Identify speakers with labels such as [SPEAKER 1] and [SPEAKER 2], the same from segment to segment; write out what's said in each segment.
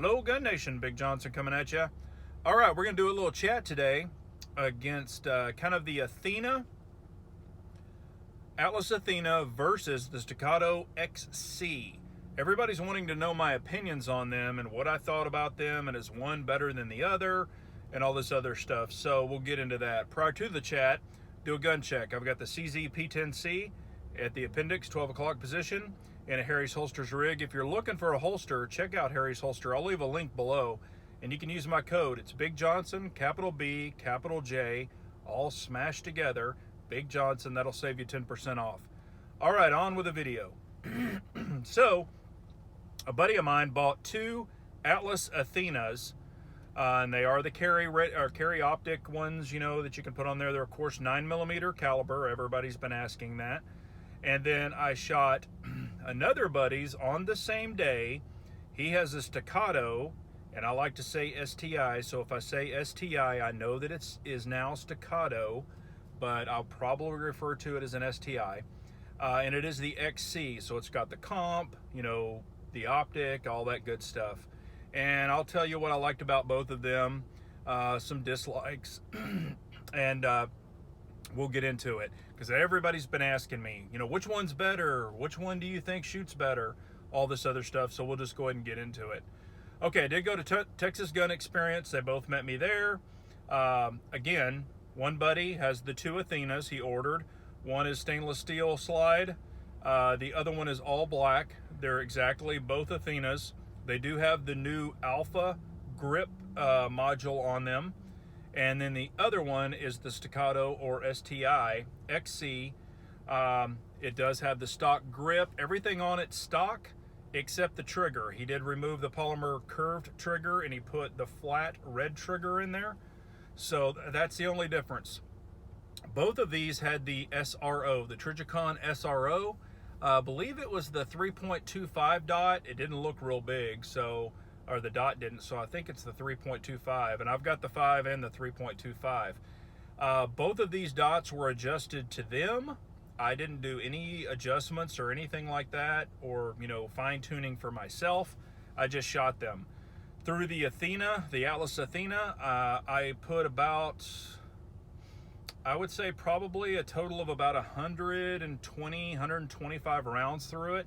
[SPEAKER 1] Hello, Gun Nation. Big Johnson coming at you. All right, we're going to do a little chat today against kind of the Athena, Atlas Athena versus the Staccato XC. Everybody's wanting to know my opinions on them and what I thought about them, and is one better than the other, and all this other stuff. So we'll get into that. Prior to the chat, do a gun check. I've got the CZ P10C at the appendix, 12 o'clock position, and a Harry's Holsters rig. If you're looking for a holster, check out Harry's Holster. I'll leave a link below, and you can use my code. It's Big Johnson, capital B, capital J, all smashed together. Big Johnson. That'll save you 10% off. All right, on with the video. So, a buddy of mine bought two Atlas Athenas, and they are the carry optic ones, you know, that you can put on there. They're of course 9mm caliber. Everybody's been asking that. And then I shot another buddy's on the same day. He has a Staccato, and I like to say STI. So if I say STI, I know that it is now Staccato, but I'll probably refer to it as an STI. And it is the XC, so it's got the comp, you know, the optic, all that good stuff. And I'll tell you what I liked about both of them, some dislikes, and we'll get into it, because everybody's been asking me, you know, which one's better? Which one do you think shoots better? All this other stuff, so we'll just go ahead and get into it. Okay, I did go to Texas Gun Experience. They both met me there. Again, one buddy has the two Athenas he ordered. One is stainless steel slide. The other one is all black. They're exactly both Athenas. They do have the new Alpha grip module on them. And then the other one is the Staccato or STI XC. It does have the stock grip. Everything on it stock except the trigger. He did remove the polymer curved trigger and he put the flat red trigger in there. So that's the only difference. Both of these had the SRO, the Trijicon SRO. I believe it was the 3.25 dot. It didn't look real big, so, or the dot didn't, so I think it's the 3.25, and I've got the 5 and the 3.25. Both of these dots were adjusted to them. I didn't do any adjustments or anything like that, or, you know, fine-tuning for myself. I just shot them. Through the Athena, the Atlas Athena, I put about, I would say probably a total of about 120, 125 rounds through it.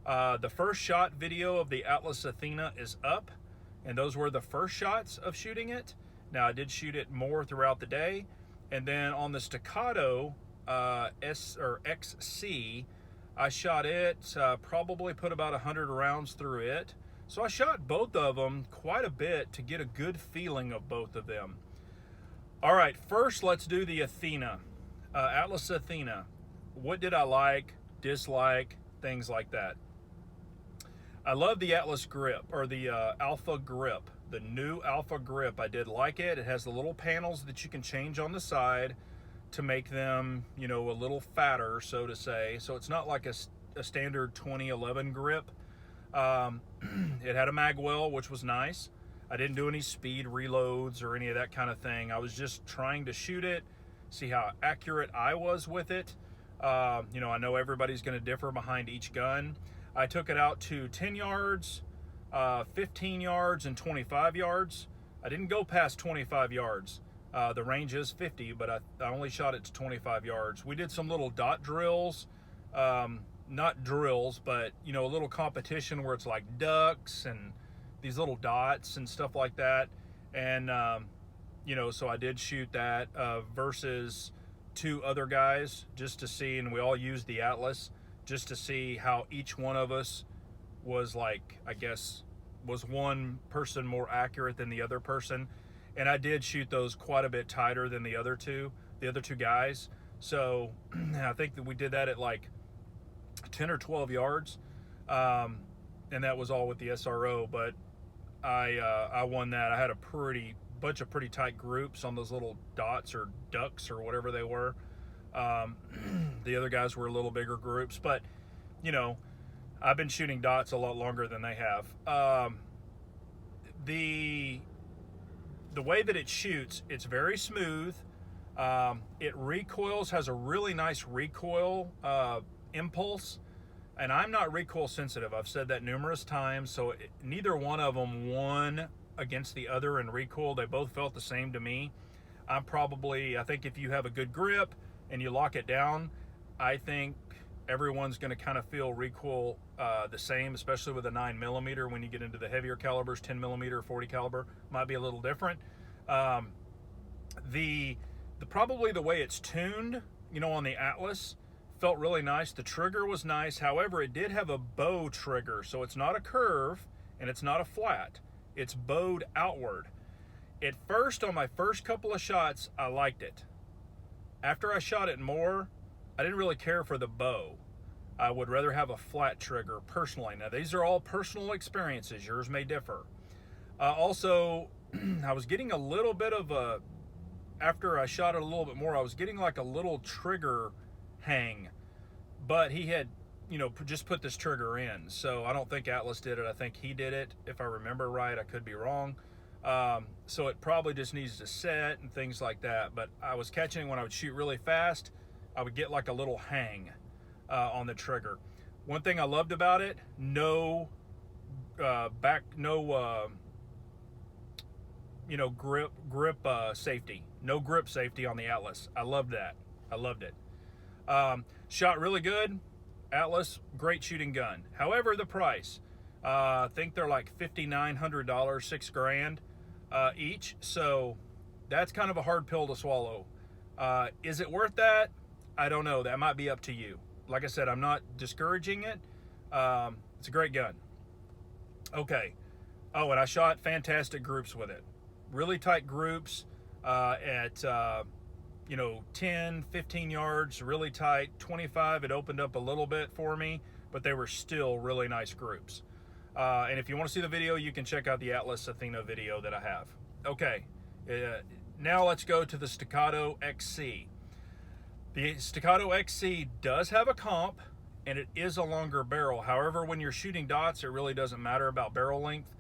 [SPEAKER 1] The first shot video of the Atlas Athena is up, and those were the first shots of shooting it. Now I did shoot it more throughout the day, and then on the Staccato XC, I shot it, probably put about 100 rounds through it. So I shot both of them quite a bit to get a good feeling of both of them. All right, first let's do the Athena, Atlas Athena. What did I like, dislike, things like that. I love the Atlas grip, or the Alpha grip, the new Alpha grip. I did like it. It has the little panels that you can change on the side to make them, you know, a little fatter, so to say. So it's not like a standard 2011 grip. It had a mag well, which was nice. I didn't do any speed reloads or any of that kind of thing. I was just trying to shoot it, see how accurate I was with it. You know, I know everybody's going to differ behind each gun. I took it out to 10 yards, 15 yards, and 25 yards. I didn't go past 25 yards. The range is 50, but I only shot it to 25 yards. We did some little dot drills, not drills, but, you know, a little competition where it's like ducks and these little dots and stuff like that. And, you know, so I did shoot that versus two other guys just to see, and we all used the Atlas just to see how each one of us was, like, I guess, was one person more accurate than the other person. And I did shoot those quite a bit tighter than the other two guys. So I think that we did that at like 10 or 12 yards. And that was all with the SRO, but I won that. I had a bunch of pretty tight groups on those little dots or ducks or whatever they were. The other guys were a little bigger groups, but, you know, I've been shooting dots a lot longer than they have. The way that it shoots, it's very smooth. It recoils, has a really nice recoil impulse. and I'm not recoil sensitive. I've said that numerous times, so neither one of them won against the other in recoil. They both felt the same to me. I think if you have a good grip and you lock it down, I think everyone's going to kind of feel recoil the same, especially with a 9mm. When you get into the heavier calibers, 10mm, 40 caliber might be a little different. Probably the way it's tuned, on the Atlas, felt really nice. The trigger was nice. However, it did have a bow trigger, so it's not a curve and it's not a flat. It's bowed outward. At first, on my first couple of shots, I liked it. After I shot it more, I didn't really care for the bow. I would rather have a flat trigger personally. Now, these are all personal experiences. Yours may differ. Also, I was getting a little bit of after I shot it a little bit more, I was getting like a little trigger hang. But he had, just put this trigger in. So I don't think Atlas did it. I think he did it. If I remember right, I could be wrong. So it probably just needs to set and things like that. But I was catching when I would shoot really fast, I would get like a little hang on the trigger. One thing I loved about it, no grip safety. No grip safety on the Atlas. I loved that. I loved it. Shot really good. Atlas, great shooting gun. However, the price, I think they're like $5,900, $6,000 each. So that's kind of a hard pill to swallow. Is it worth that? I don't know. That might be up to you. Like I said, I'm not discouraging it. It's a great gun. Okay. Oh, and I shot fantastic groups with it. Really tight groups at 10, 15 yards, really tight. 25, it opened up a little bit for me, but they were still really nice groups. And if you want to see the video, you can check out the Atlas Athena video that I have. Okay, now let's go to the Staccato XC. The Staccato XC does have a comp, and it is a longer barrel. However, when you're shooting dots, it really doesn't matter about barrel length,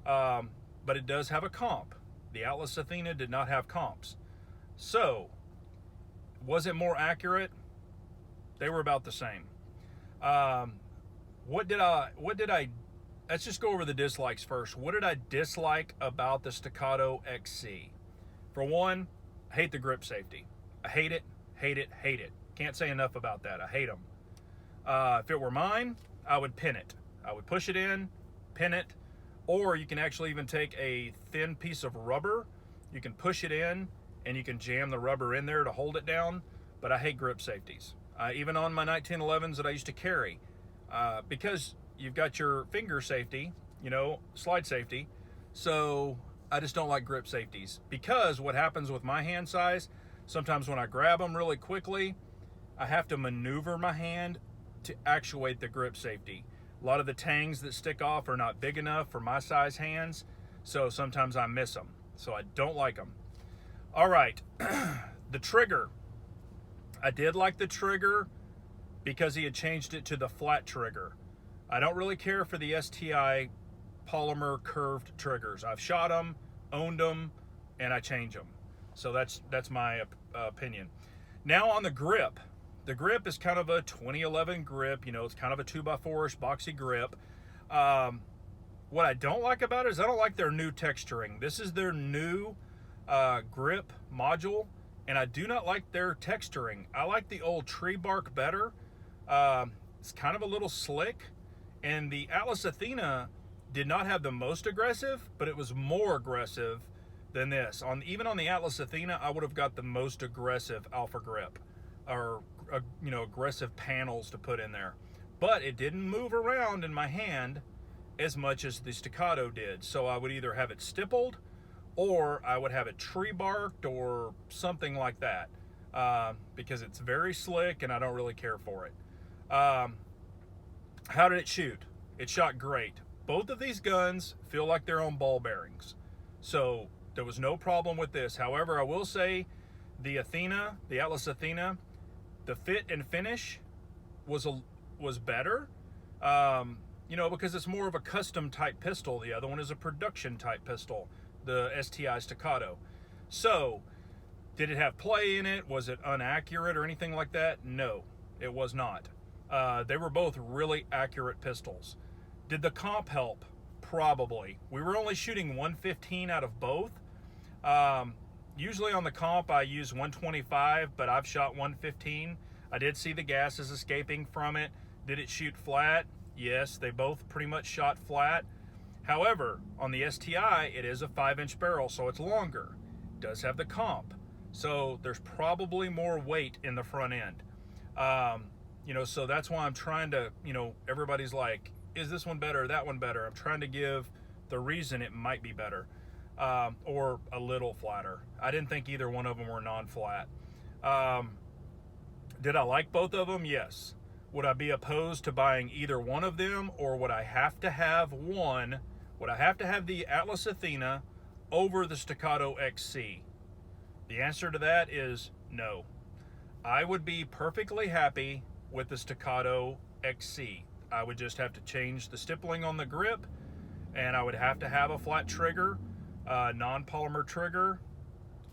[SPEAKER 1] but it does have a comp. The Atlas Athena did not have comps. So, was it more accurate? They were about the same. Let's just go over the dislikes first. What did I dislike about the Staccato XC? For one, I hate the grip safety. I hate it, hate it, hate it. Can't say enough about that. I hate them. If it were mine, I would pin it. I would push it in, pin it, or you can actually even take a thin piece of rubber, you can push it in, and you can jam the rubber in there to hold it down. But I hate grip safeties. Even on my 1911s that I used to carry, because you've got your finger safety, slide safety. So I just don't like grip safeties, because what happens with my hand size, sometimes when I grab them really quickly, I have to maneuver my hand to actuate the grip safety. A lot of the tangs that stick off are not big enough for my size hands, so sometimes I miss them. So I don't like them. All right, the trigger. I did like the trigger because he had changed it to the flat trigger. I don't really care for the STI polymer curved triggers. I've shot them, owned them, and I change them. So that's my opinion. Now on the grip. The grip is kind of a 2011 grip. It's kind of a 2x4-ish boxy grip. What I don't like about it is I don't like their new texturing. This is their new grip module, and I do not like their texturing. I like the old tree bark better. It's kind of a little slick, and the Atlas Athena did not have the most aggressive, but it was more aggressive than this. Even on the Atlas Athena, I would have got the most aggressive alpha grip, or aggressive panels to put in there, but it didn't move around in my hand as much as the Staccato did. So I would either have it stippled, or I would have it tree barked, or something like that, because it's very slick and I don't really care for it. How did it shoot? It shot great. Both of these guns feel like they're on ball bearings, so there was no problem with this. However, I will say the Atlas Athena, the fit and finish was better, because it's more of a custom type pistol. The other one is a production type pistol, the STI Staccato. So, did it have play in it? Was it inaccurate or anything like that? No, it was not. They were both really accurate pistols. Did the comp help? Probably. We were only shooting 115 out of both. Usually on the comp I use 125, but I've shot 115. I did see the gases escaping from it. Did it shoot flat? Yes, they both pretty much shot flat. However, on the STI, it is a 5-inch barrel, so it's longer. It does have the comp, so there's probably more weight in the front end. So that's why I'm trying to, everybody's like, is this one better, that one better? I'm trying to give the reason it might be better, or a little flatter. I didn't think either one of them were non-flat. Did I like both of them? Yes. Would I be opposed to buying either one of them, or would I have to have one? Would I have to have the Atlas Athena over the Staccato XC? The answer to that is no. I would be perfectly happy with the Staccato XC. I would just have to change the stippling on the grip, and I would have to have a flat trigger, non-polymer trigger,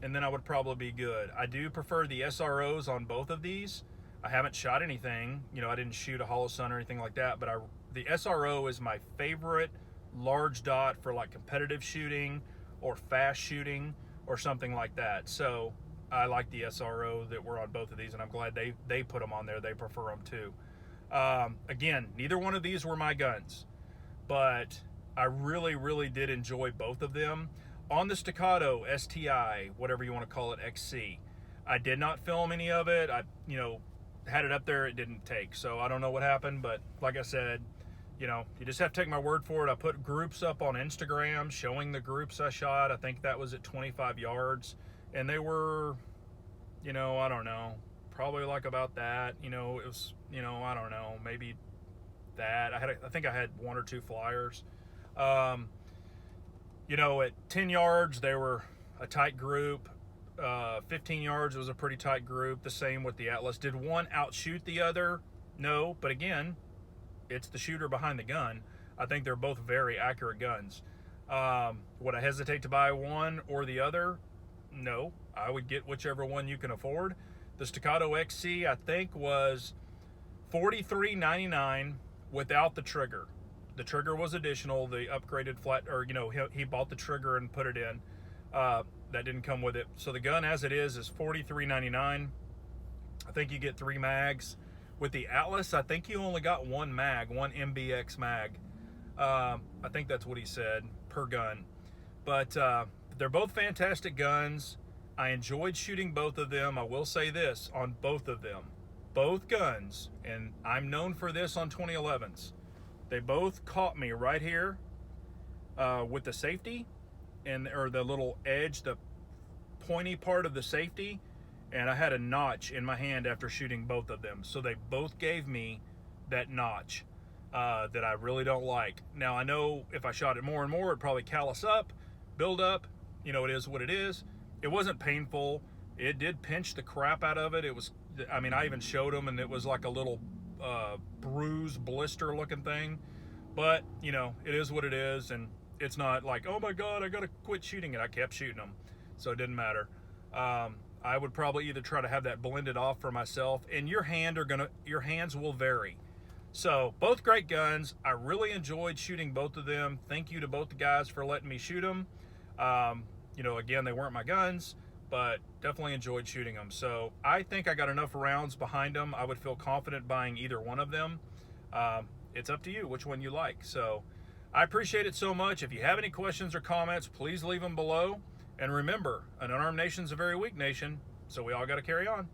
[SPEAKER 1] and then I would probably be good. I do prefer the SROs on both of these. I haven't shot anything, I didn't shoot a hollow sun or anything like that, but the SRO is my favorite large dot for like competitive shooting or fast shooting or something like that. So I like the SRO that were on both of these, and I'm glad they put them on there. They prefer them too. Again, neither one of these were my guns, but I really, really did enjoy both of them. On the Staccato STI, whatever you want to call it, XC, I did not film any of it. I, had it up there, it didn't take. So I don't know what happened, but like I said, you just have to take my word for it. I put groups up on Instagram showing the groups I shot. I think that was at 25 yards, and they were, I don't know, probably like about that. It was, I don't know, maybe that. I think I had 1 or 2 flyers. At 10 yards, they were a tight group. 15 yards was a pretty tight group. The same with the Atlas. Did one outshoot the other? No, but again, it's the shooter behind the gun. I think they're both very accurate guns. Would I hesitate to buy one or the other? No, I would get whichever one you can afford. The Staccato XC, I think, was $43.99 without the trigger. The trigger was additional, the upgraded flat, or he bought the trigger and put it in. That didn't come with it. So the gun as it is $43.99. I think you get 3 mags. With the Atlas, I think you only got 1 mag, 1 MBX mag. I think that's what he said per gun. But they're both fantastic guns. I enjoyed shooting both of them. I will say this on both of them. Both guns, and I'm known for this on 2011s, they both caught me right here with the safety or the little edge, the pointy part of the safety, and I had a notch in my hand after shooting both of them. So they both gave me that notch that I really don't like. Now I know if I shot it more and more, it'd probably callus up, build up. It is what it is. It wasn't painful. It did pinch the crap out of it. It was, I even showed them, and it was like a little bruise, blister looking thing. But, it is what it is, and it's not like, oh my God, I gotta quit shooting it. I kept shooting them, so it didn't matter. I would probably either try to have that blended off for myself, and your hands will vary. So both great guns. I really enjoyed shooting both of them. Thank you to both the guys for letting me shoot them. Again, they weren't my guns, but definitely enjoyed shooting them. So I think I got enough rounds behind them. I would feel confident buying either one of them. It's up to you which one you like. So I appreciate it so much. If you have any questions or comments, please leave them below. And remember, an unarmed nation's a very weak nation, so we all got to carry on.